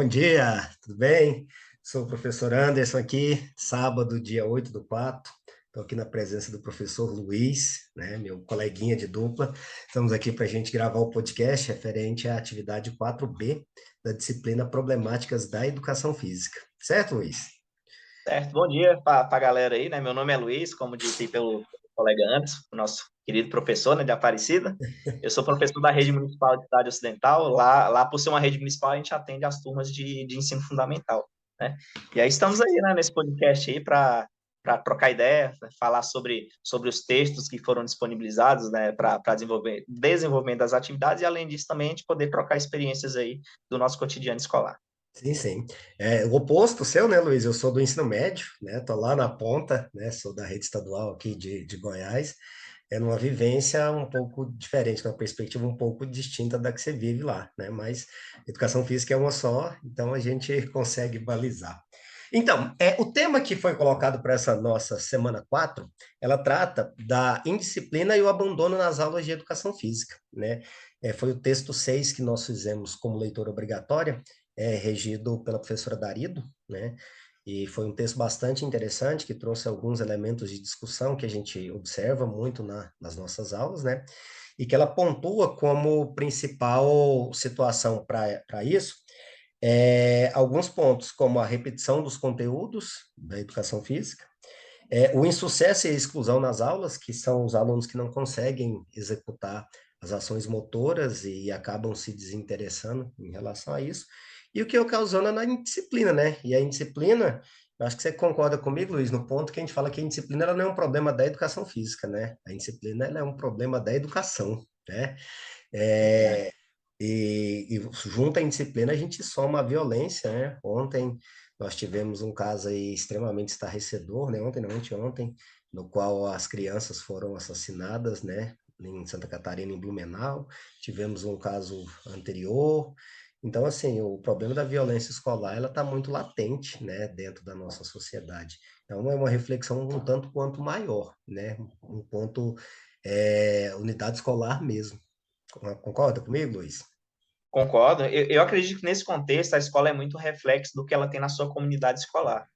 Bom dia, tudo bem? Sou o professor Anderson aqui, sábado, dia 8 do 4. Estou aqui na presença do professor Luiz, né, meu coleguinha de dupla. Estamos aqui para a gente gravar o podcast referente à atividade 4B da disciplina Problemáticas da Educação Física. Certo, Luiz? Certo, bom dia para a galera aí, né? Meu nome é Luiz, como disse aí pelo colega Anderson, o nosso querido professor, né, de Aparecida. Eu sou professor da Rede Municipal de Cidade Ocidental. Lá por ser uma rede municipal, a gente atende as turmas de ensino fundamental, né? E aí estamos aí, né, nesse podcast aí para trocar ideia, né, falar sobre os textos que foram disponibilizados, né, para desenvolvimento das atividades e, além disso, também a gente poder trocar experiências aí do nosso cotidiano escolar. Sim, sim. É o oposto seu, né, Luiz? Eu sou do ensino médio, né? Tô lá na ponta, né? Sou da rede estadual aqui de Goiás. É numa vivência um pouco diferente, uma perspectiva um pouco distinta da que você vive lá, né? Mas educação física é uma só, então a gente consegue balizar. Então, o tema que foi colocado para essa nossa semana 4, ela trata da indisciplina e o abandono nas aulas de educação física, né? Foi o texto 6 que nós fizemos como leitura obrigatória, regido pela professora Darido, né? E foi um texto bastante interessante, que trouxe alguns elementos de discussão que a gente observa muito nas nossas aulas, né? E que ela pontua como principal situação para isso, alguns pontos, como a repetição dos conteúdos da educação física, o insucesso e a exclusão nas aulas, que são os alunos que não conseguem executar as ações motoras e acabam se desinteressando em relação a isso, e o que ocasiona na indisciplina, né? E a indisciplina, eu acho que você concorda comigo, Luiz, no ponto que a gente fala que a indisciplina ela não é um problema da educação física, né? A indisciplina ela é um problema da educação, né? Verdade. É, e junto à indisciplina, a gente soma a violência, né? Ontem nós tivemos um caso aí extremamente estarrecedor, né? Ontem, não, anteontem, no qual as crianças foram assassinadas, né? Em Santa Catarina, em Blumenau. Tivemos um caso anterior. Então, assim, o problema da violência escolar, ela está muito latente, né? Dentro da nossa sociedade. Então, é uma reflexão um tanto quanto maior, né? Um ponto, unidade escolar mesmo. Concorda comigo, Luiz? Concordo. Eu acredito que nesse contexto a escola é muito reflexo do que ela tem na sua comunidade escolar,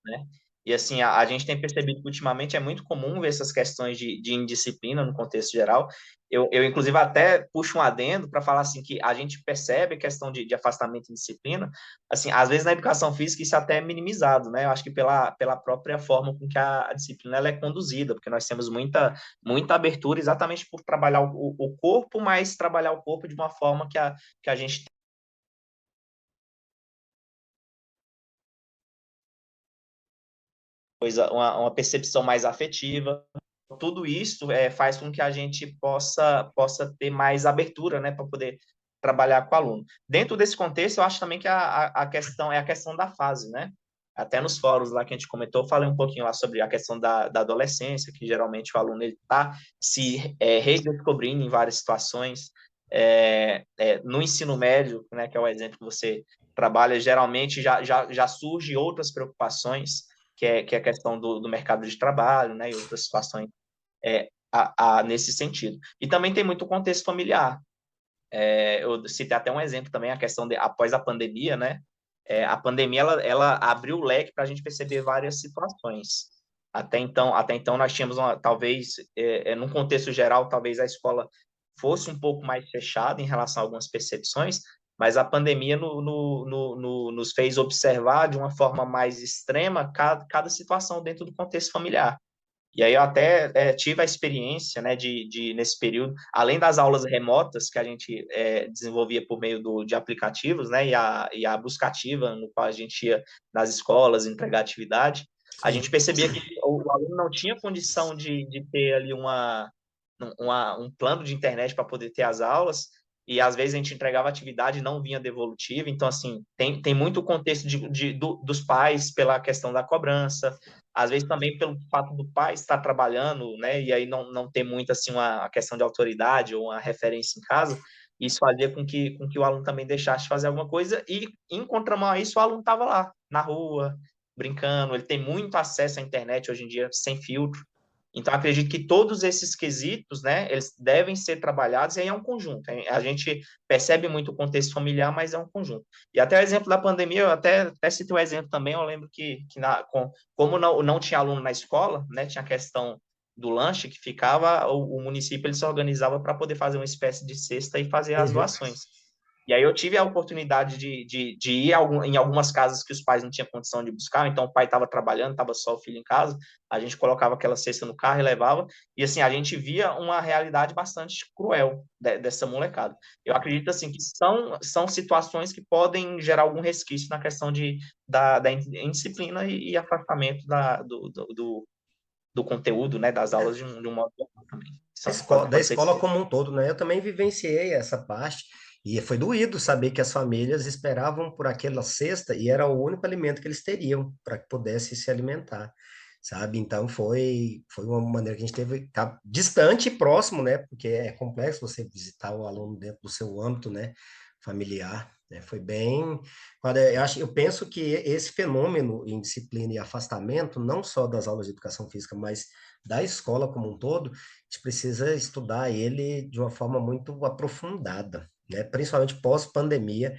né? E assim, a gente tem percebido que ultimamente é muito comum ver essas questões de indisciplina no contexto geral. Inclusive, até puxo um adendo para falar assim que a gente percebe a questão de afastamento e disciplina, assim, às vezes na educação física isso até é minimizado, né? Eu acho que pela própria forma com que a disciplina ela é conduzida, porque nós temos muita abertura exatamente por trabalhar o corpo, mas trabalhar o corpo de uma forma que a gente coisa, uma percepção mais afetiva. Tudo isso faz com que a gente possa ter mais abertura, né, para poder trabalhar com o aluno. Dentro desse contexto, eu acho também que a questão é a questão da fase, né? Até nos fóruns lá que a gente comentou, eu falei um pouquinho lá sobre a questão da adolescência, que geralmente o aluno está se redescobrindo em várias situações. No ensino médio, né, que é o exemplo que você trabalha, geralmente já surge outras preocupações, que é a questão do mercado de trabalho, né, e outras situações nesse sentido. E também tem muito contexto familiar. Eu citei até um exemplo também, a questão de após a pandemia, né? A pandemia ela abriu o leque para a gente perceber várias situações. Até então nós tínhamos talvez, num contexto geral, talvez a escola fosse um pouco mais fechada em relação a algumas percepções, mas a pandemia nos fez observar de uma forma mais extrema cada situação dentro do contexto familiar. E aí eu até tive a experiência, né, nesse período, além das aulas remotas que a gente desenvolvia por meio de aplicativos, né, e a buscativa, no qual a gente ia nas escolas entregar atividade, a Sim. gente percebia que o aluno não tinha condição de ter ali um plano de internet para poder ter as aulas, e às vezes a gente entregava atividade e não vinha devolutiva. Então, assim, tem muito contexto dos pais pela questão da cobrança, às vezes também pelo fato do pai estar trabalhando, né, e aí não ter muito assim uma questão de autoridade ou uma referência em casa, isso fazia com que o aluno também deixasse de fazer alguma coisa, e em contramão a isso o aluno estava lá, na rua, brincando. Ele tem muito acesso à internet hoje em dia, sem filtro, Então, acredito que todos esses quesitos, né, eles devem ser trabalhados, e aí é um conjunto. A gente percebe muito o contexto familiar, mas é um conjunto. E até o exemplo da pandemia, eu até citei o exemplo também, eu lembro como não tinha aluno na escola, né, tinha a questão do lanche que ficava, o município ele se organizava para poder fazer uma espécie de cesta e fazer as Uhum. doações. E aí eu tive a oportunidade de ir em algumas casas que os pais não tinham condição de buscar, então o pai estava trabalhando, estava só o filho em casa, a gente colocava aquela cesta no carro e levava, e assim, a gente via uma realidade bastante cruel dessa molecada. Eu acredito assim que são situações que podem gerar algum resquício na questão da indisciplina e afastamento do conteúdo, né, das aulas de um modo geral também. Da Pode ser que escola seja. como um todo, né? Eu também vivenciei essa parte e foi doído saber que as famílias esperavam por aquela cesta e era o único alimento que eles teriam para que pudessem se alimentar, sabe? Então foi uma maneira que a gente teve que estar distante e próximo, né? Porque é complexo você visitar o aluno dentro do seu âmbito, né? Familiar, né? Foi bem. Eu penso que esse fenômeno em disciplina e afastamento, não só das aulas de educação física, mas da escola como um todo, a gente precisa estudar ele de uma forma muito aprofundada, né? Principalmente pós-pandemia,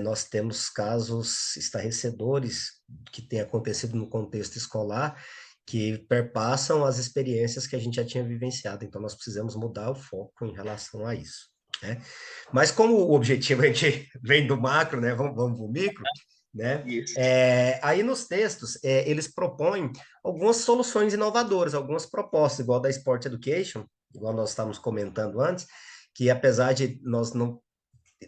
nós temos casos estarrecedores que têm acontecido no contexto escolar que perpassam as experiências que a gente já tinha vivenciado. Então, nós precisamos mudar o foco em relação a isso, né? Mas como o objetivo a gente vem do macro, né? Vamos para o micro, né? Isso. Aí nos textos, eles propõem algumas soluções inovadoras, algumas propostas, igual da Sport Education, igual nós estávamos comentando antes, que apesar de nós não,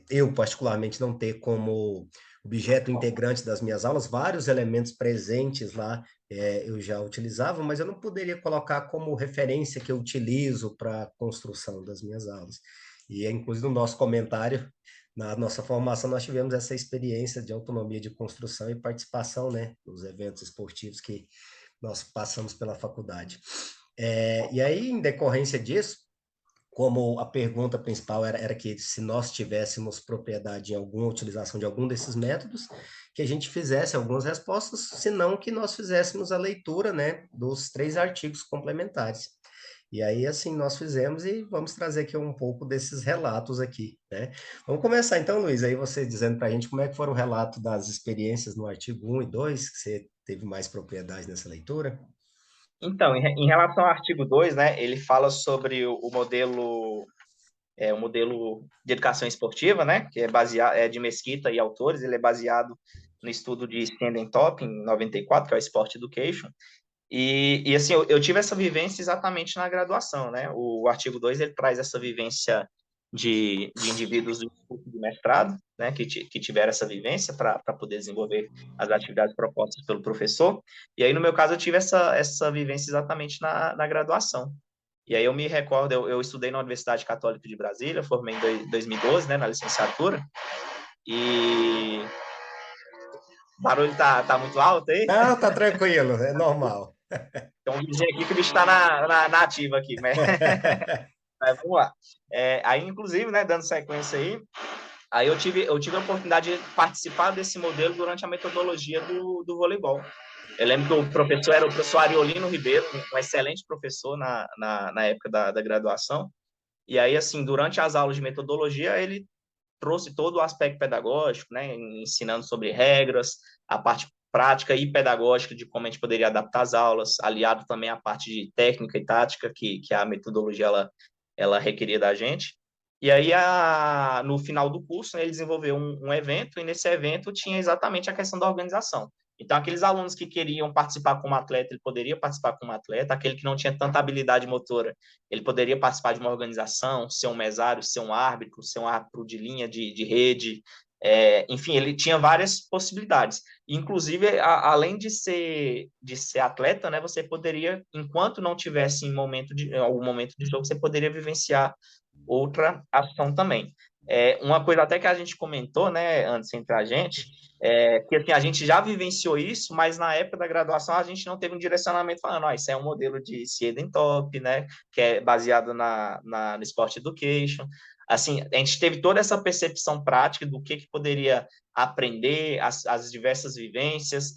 eu particularmente não ter como objeto integrante das minhas aulas, vários elementos presentes lá eu já utilizava, mas eu não poderia colocar como referência que eu utilizo para a construção das minhas aulas. E inclusive no nosso comentário, na nossa formação, nós tivemos essa experiência de autonomia de construção e participação, né, nos eventos esportivos que nós passamos pela faculdade. E aí, em decorrência disso, como a pergunta principal era que se nós tivéssemos propriedade em alguma utilização de algum desses métodos, que a gente fizesse algumas respostas, senão que nós fizéssemos a leitura, né, dos 3 artigos complementares. E aí, assim, nós fizemos e vamos trazer aqui um pouco desses relatos aqui, né? Vamos começar então, Luiz, aí você dizendo para a gente como é que foram o relato das experiências no artigo 1 e 2 que você teve mais propriedade nessa leitura. Então, em relação ao artigo 2, né, ele fala sobre o modelo de educação esportiva, né, que é baseado de Mesquita e autores, ele é baseado no estudo de Stendentop, em 94, que é o Sport Education, e assim, eu tive essa vivência exatamente na graduação, né, o artigo 2 ele traz essa vivência de indivíduos do curso de mestrado, né, que tiveram essa vivência para poder desenvolver as atividades propostas pelo professor, e aí, no meu caso, eu tive essa vivência exatamente na graduação. E aí eu me recordo, eu estudei na Universidade Católica de Brasília, formei em 2012, né, na licenciatura, e o barulho tá muito alto aí, Não, tá tranquilo, é normal. então um vizinho aqui que o bicho tá na ativa aqui, mas vamos lá. Aí, inclusive, né, dando sequência aí eu tive a oportunidade de participar desse modelo durante a metodologia do voleibol. Eu lembro que o professor era o professor Ariolino Ribeiro, um excelente professor na época da graduação. E aí, assim, durante as aulas de metodologia, ele trouxe todo o aspecto pedagógico, né, ensinando sobre regras, a parte prática e pedagógica de como a gente poderia adaptar as aulas, aliado também à parte de técnica e tática que a metodologia ela requeria da gente. E aí, no final do curso, né, ele desenvolveu um evento, e nesse evento tinha exatamente a questão da organização. Então, aqueles alunos que queriam participar como atleta, ele poderia participar como atleta, aquele que não tinha tanta habilidade motora, ele poderia participar de uma organização, ser um mesário, ser um árbitro de linha, de rede, enfim, ele tinha várias possibilidades. Inclusive, além de ser atleta, né, você poderia, enquanto não tivesse em algum momento de jogo, você poderia vivenciar outra ação também. Uma coisa até que a gente comentou, né, antes entre a gente, que assim, a gente já vivenciou isso, mas na época da graduação a gente não teve um direcionamento falando, ó, isso é um modelo de Sieden Top, né, que é baseado no Sport Education. Assim, a gente teve toda essa percepção prática do que poderia aprender, as diversas vivências,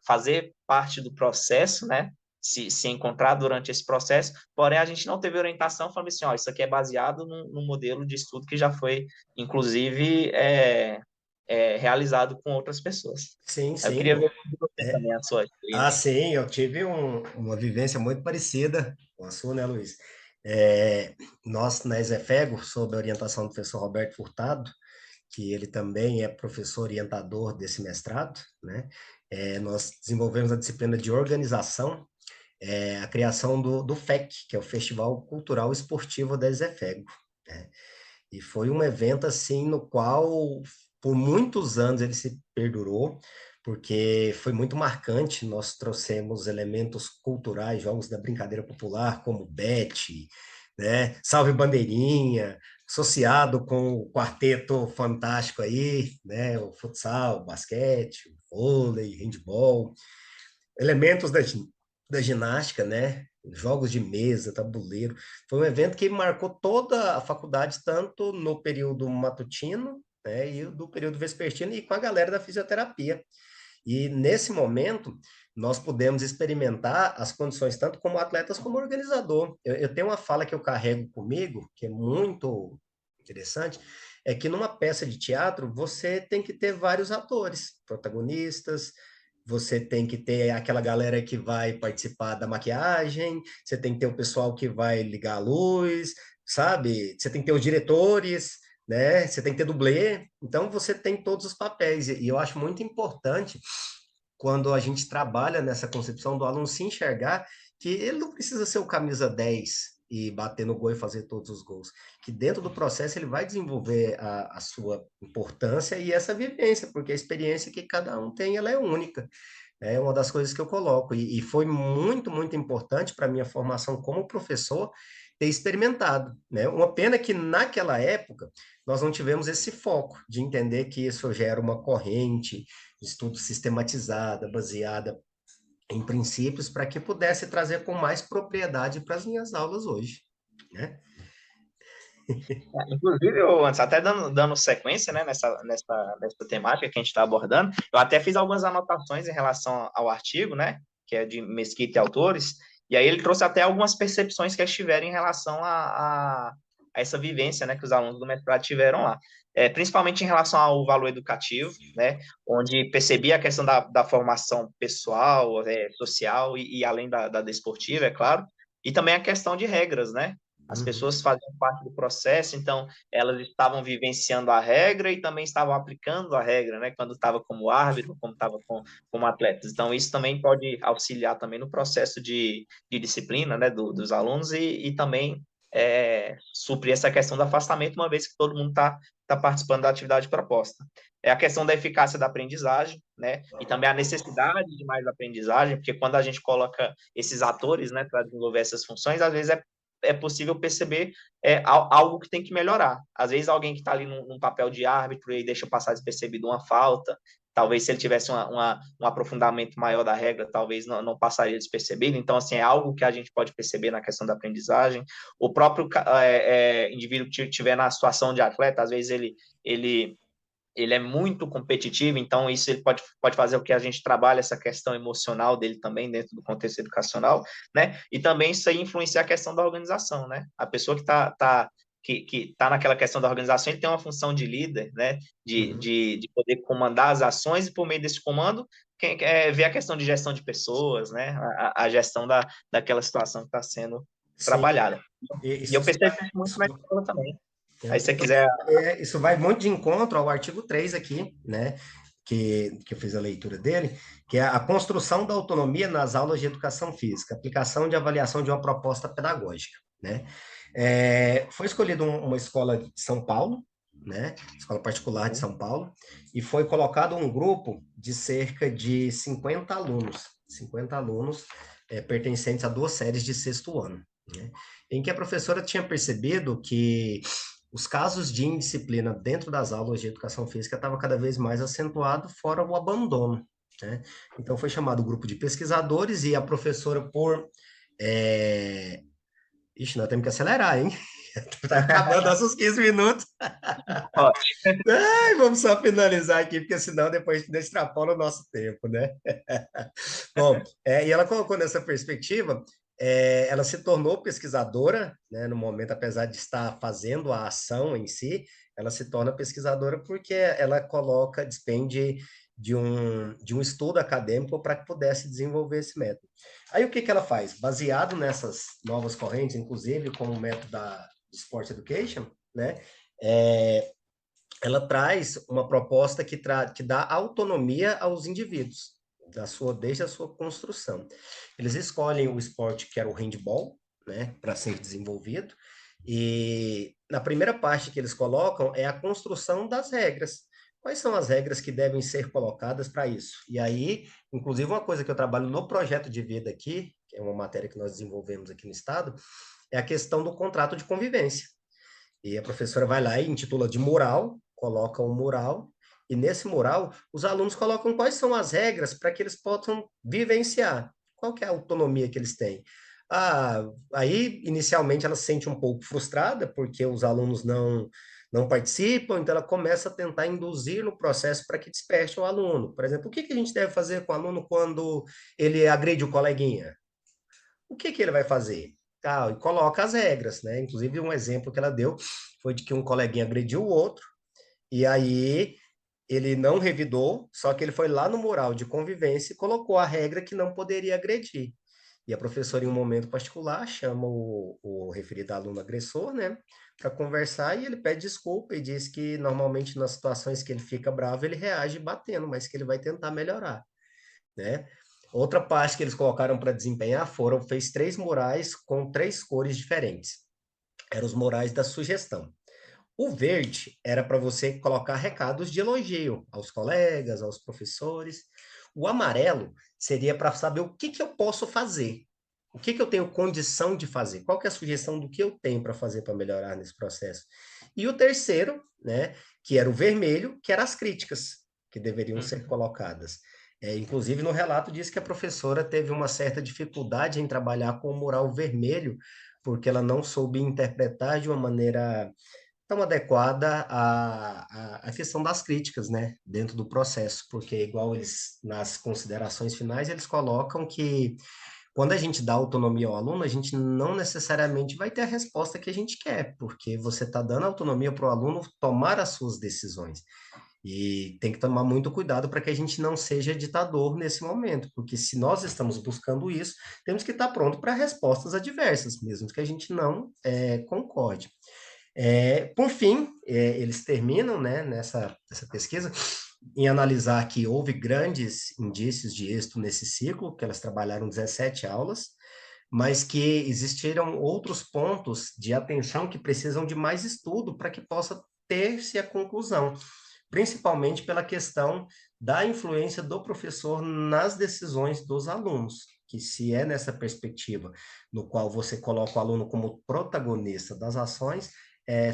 fazer parte do processo, né, se encontrar durante esse processo, porém a gente não teve orientação falando assim, ó, isso aqui é baseado num modelo de estudo que já foi, inclusive, realizado com outras pessoas. Sim, Eu sim. queria ver de você É. também a sua Ah, experiência. sim, eu tive uma vivência muito parecida com a sua, né, Luiz? Nós, na Exefego, sob a orientação do professor Roberto Furtado, que ele também é professor orientador desse mestrado, né? Nós desenvolvemos a disciplina de organização, a criação do FEC, que é o Festival Cultural Esportivo da Exefego, né? E foi um evento assim no qual por muitos anos ele se perdurou, porque foi muito marcante. Nós trouxemos elementos culturais, jogos da brincadeira popular, como bete, né? Salve Bandeirinha, associado com o quarteto fantástico aí, né? O futsal, o basquete, o vôlei, handball, elementos da ginástica, né? Jogos de mesa, tabuleiro. Foi um evento que marcou toda a faculdade, tanto no período matutino, né, e do período vespertino, e com a galera da fisioterapia. E nesse momento, nós pudemos experimentar as condições, tanto como atletas como organizador. Eu tenho uma fala que eu carrego comigo, que é muito interessante, é que numa peça de teatro você tem que ter vários atores, protagonistas, você tem que ter aquela galera que vai participar da maquiagem, você tem que ter o pessoal que vai ligar a luz, sabe? Você tem que ter os diretores, né? Você tem que ter dublê. Então você tem todos os papéis. E eu acho muito importante quando a gente trabalha nessa concepção do aluno se enxergar que ele não precisa ser o camisa 10 e bater no gol e fazer todos os gols. Que dentro do processo ele vai desenvolver a sua importância e essa vivência, porque a experiência que cada um tem, ela é única. É uma das coisas que eu coloco. E foi muito, muito importante para a minha formação como professor ter experimentado, né? Uma pena que naquela época nós não tivemos esse foco de entender que isso gera uma corrente de estudo sistematizada, baseada em princípios, para que pudesse trazer com mais propriedade para as minhas aulas hoje, né? Inclusive, eu, antes, até dando sequência, né, nessa temática que a gente está abordando, eu até fiz algumas anotações em relação ao artigo, né, que é de Mesquita e autores, e aí ele trouxe até algumas percepções que eles tiveram em relação a essa vivência, né, que os alunos do mestrado tiveram lá. Principalmente em relação ao valor educativo, né, onde percebi a questão da formação pessoal, social e além da desportiva, é claro, e também a questão de regras, né, as Uhum. pessoas faziam parte do processo, então elas estavam vivenciando a regra e também estavam aplicando a regra, né? Quando estava como árbitro, como estava como atletas. Então isso também pode auxiliar também no processo de disciplina, né? Dos alunos e também suprir essa questão do afastamento, uma vez que todo mundo está participando da atividade proposta. É a questão da eficácia da aprendizagem, né? E também a necessidade de mais aprendizagem, porque quando a gente coloca esses atores, né, para desenvolver essas funções, às vezes é possível perceber algo que tem que melhorar. Às vezes alguém que está ali num papel de árbitro e deixa passar despercebido uma falta, talvez se ele tivesse um aprofundamento maior da regra, talvez não passaria despercebido. Então, assim, é algo que a gente pode perceber na questão da aprendizagem. O próprio indivíduo que estiver na situação de atleta, às vezes ele é muito competitivo, então isso ele pode fazer com que a gente trabalhe essa questão emocional dele também dentro do contexto educacional, né? E também isso aí influencia a questão da organização, né? A pessoa que tá naquela questão da organização, ele tem uma função de líder, né? Uhum. De poder comandar as ações e por meio desse comando ver a questão de gestão de pessoas, né? A gestão daquela situação que está sendo Sim, trabalhada. E isso, eu percebo isso muito na escola também. Aí se você isso, quiser. isso vai muito de encontro ao artigo 3 aqui, né? Que eu fiz a leitura dele, que é a construção da autonomia nas aulas de educação física, aplicação de avaliação de uma proposta pedagógica, né? Foi escolhida uma escola de São Paulo, né? Escola particular de São Paulo, e foi colocado um grupo de cerca de 50 alunos pertencentes a duas séries de sexto ano, né? Em que a professora tinha percebido que os casos de indisciplina dentro das aulas de educação física estavam cada vez mais acentuado, fora o abandono, né? Então foi chamado o grupo de pesquisadores e a professora por... Ixi, nós temos que acelerar, hein? Tá acabando nossos 15 minutos. Ótimo. Ai, vamos só finalizar aqui, porque senão depois a gente extrapola o nosso tempo, né? Bom, e ela colocou nessa perspectiva, ela se tornou pesquisadora, né, no momento, apesar de estar fazendo a ação em si, ela se torna pesquisadora porque ela coloca, despende de um estudo acadêmico para que pudesse desenvolver esse método. Aí o que que ela faz? Baseado nessas novas correntes, inclusive como o método da Sport Education, né? É, ela traz uma proposta que dá autonomia aos indivíduos, desde a sua construção. Eles escolhem o esporte que era o handball, né, para ser desenvolvido, e na primeira parte que eles colocam é a construção das regras. Quais são as regras que devem ser colocadas para isso? E aí, inclusive, uma coisa que eu trabalho no projeto de vida aqui, que é uma matéria que nós desenvolvemos aqui no Estado, é a questão do contrato de convivência. E a professora vai lá e intitula de mural, coloca um mural, e nesse mural os alunos colocam quais são as regras para que eles possam vivenciar. Qual que é a autonomia que eles têm? Aí, inicialmente, ela se sente um pouco frustrada, porque os alunos não participam, então ela começa a tentar induzir no processo para que desperte o aluno. Por exemplo, o que que a gente deve fazer com o aluno quando ele agride o coleguinha? O que que ele vai fazer? E coloca as regras, né? Inclusive, um exemplo que ela deu foi de que um coleguinha agrediu o outro, e aí ele não revidou, só que ele foi lá no mural de convivência e colocou a regra que não poderia agredir. E a professora, em um momento particular, chama o referido aluno agressor, né, para conversar, e ele pede desculpa e diz que normalmente nas situações que ele fica bravo, ele reage batendo, mas que ele vai tentar melhorar, né? Outra parte que eles colocaram para desempenhar fez 3 murais com 3 cores diferentes. Eram os murais da sugestão. O verde era para você colocar recados de elogio aos colegas, aos professores. O amarelo seria para saber o que que eu posso fazer. O que que eu tenho condição de fazer? Qual que é a sugestão do que eu tenho para fazer para melhorar nesse processo? E o terceiro, né, que era o vermelho, que eram as críticas que deveriam ser colocadas. Inclusive, no relato diz que a professora teve uma certa dificuldade em trabalhar com o mural vermelho, porque ela não soube interpretar de uma maneira tão adequada à questão das críticas, né, dentro do processo, porque igual eles, nas considerações finais, eles colocam que quando a gente dá autonomia ao aluno, a gente não necessariamente vai ter a resposta que a gente quer, porque você está dando autonomia para o aluno tomar as suas decisões. E tem que tomar muito cuidado para que a gente não seja ditador nesse momento, porque se nós estamos buscando isso, temos que estar pronto para respostas adversas, mesmo que a gente não concorde. Por fim, eles terminam, né, nessa pesquisa em analisar que houve grandes indícios de êxito nesse ciclo, que elas trabalharam 17 aulas, mas que existiram outros pontos de atenção que precisam de mais estudo para que possa ter-se a conclusão, principalmente pela questão da influência do professor nas decisões dos alunos, que se é nessa perspectiva, no qual você coloca o aluno como protagonista das ações,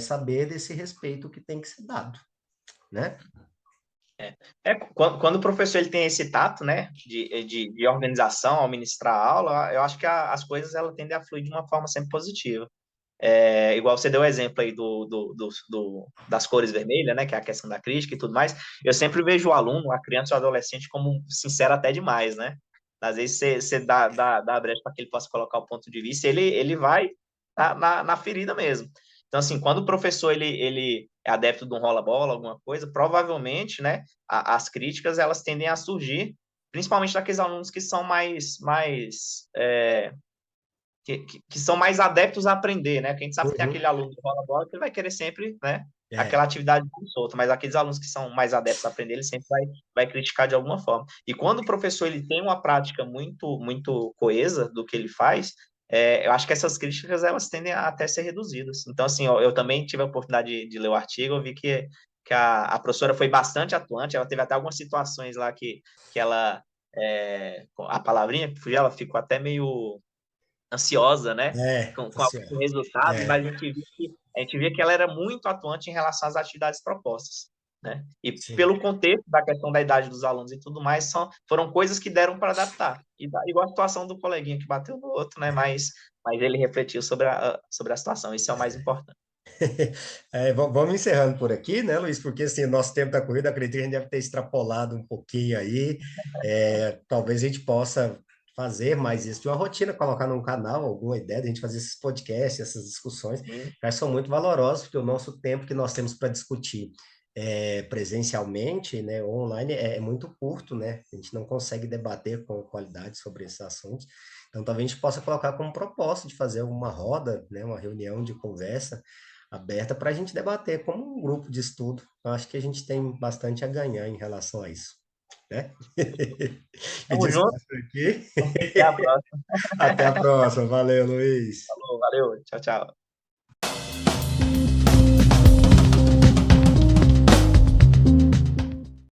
saber desse respeito que tem que ser dado, né? Quando o professor ele tem esse tato, né, de organização ao ministrar a aula, eu acho que as coisas ela tendem a fluir de uma forma sempre positiva. Igual você deu o exemplo aí das cores vermelhas, né, que é a questão da crítica e tudo mais, eu sempre vejo o aluno, a criança ou o adolescente como sincero até demais, né? Às vezes você dá a brecha para que ele possa colocar o ponto de vista, ele vai na ferida mesmo. Então, assim, quando o professor ele é adepto de um rola-bola, alguma coisa, provavelmente, né, as críticas elas tendem a surgir, principalmente daqueles alunos que são que são mais adeptos a aprender, né? Porque a gente sabe que tem Uhum. aquele aluno que rola bola que ele vai querer sempre, né? É. Aquela atividade solta, mas aqueles alunos que são mais adeptos a aprender, ele sempre vai criticar de alguma forma. E quando o professor ele tem uma prática muito coesa do que ele faz, eu acho que essas críticas elas tendem a até ser reduzidas. Então, assim, eu também tive a oportunidade de ler o artigo, eu vi que a professora foi bastante atuante, ela teve até algumas situações lá que ela, a palavrinha que fugiu, ela ficou até meio ansiosa, né, com Assim, o resultado, é, mas a gente via que ela era muito atuante em relação às atividades propostas, né? E sim. pelo contexto da questão da idade dos alunos e tudo mais, foram coisas que deram para adaptar. Igual a situação do coleguinha que bateu no outro, né? mas ele refletiu sobre a situação, isso é o mais importante. Vamos encerrando por aqui, né, Luiz? Porque assim, o nosso tempo da corrida, acredito que a gente deve ter extrapolado um pouquinho aí. Talvez a gente possa fazer mais isso de uma rotina, colocar num canal alguma ideia de a gente fazer esses podcasts, essas discussões, Sim, que são muito valorosos, porque o nosso tempo que nós temos para discutir presencialmente, né, ou online, é muito curto, né? A gente não consegue debater com qualidade sobre esses assuntos. Então, talvez a gente possa colocar como propósito de fazer uma roda, né, uma reunião de conversa aberta para a gente debater como um grupo de estudo. Eu acho que a gente tem bastante a ganhar em relação a isso, né? Me tamo junto, despeço aqui. até a próxima. Até a próxima. Valeu, Luiz. Falou, valeu, tchau, tchau.